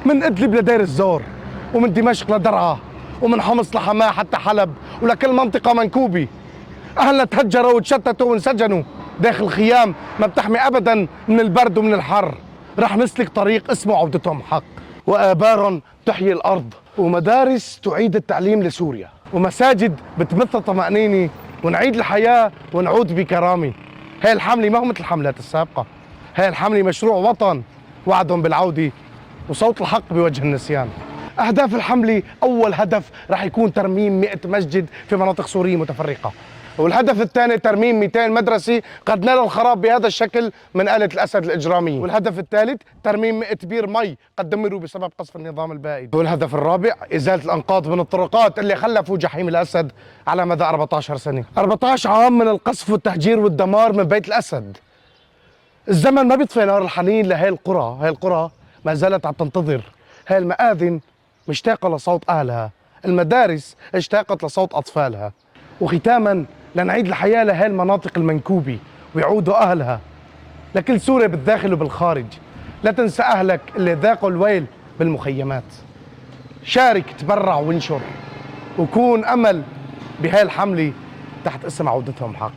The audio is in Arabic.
من إدلب لدير الزور، ومن دمشق لدرعا، ومن حمص لحماه حتى حلب، ولكل منطقة منكوبة. أهلنا تهجروا وتشتتوا وانسجنوا داخل خيام ما بتحمي أبدا من البرد ومن الحر. رح نسلك طريق اسمه عودتهم حق، وآبار تحيي الأرض، ومدارس تعيد التعليم لسوريا، ومساجد بتمثل طمأنينة، ونعيد الحياة ونعود بكرامة. هاي الحملة ما هو مثل الحملات السابقة، هاي الحملة مشروع وطن وعدهم بالعودة، وصوت الحق بوجه النسيان. أهداف الحملة: أول هدف رح يكون ترميم 100 مسجد في مناطق سورية متفرقة، والهدف الثاني ترميم 200 مدرسة قد نال الخراب بهذا الشكل من آلة الأسد الإجرامية، والهدف الثالث ترميم 100 بير مي قد دمروا بسبب قصف النظام البائد، والهدف الرابع إزالة الأنقاض من الطرقات اللي خلفوا جحيم الأسد على مدى 14 سنة. 14 عام من القصف والتهجير والدمار من بيت الأسد. الزمن ما بيطفي نار الحنين لهي القرى، هاي القرى ما زالت عم تنتظر. هاي المآذن مشتاقة لصوت أهلها، المدارس اشتاقت لصوت أطفالها. وختاما لنعيد الحياة لهي المناطق المنكوبة ويعودوا أهلها لكل سوريا بالداخل وبالخارج. لا تنسى أهلك اللي ذاقوا الويل بالمخيمات. شارك، تبرع وانشر، وكون أمل بهاي الحملة تحت اسم عودتهم حق.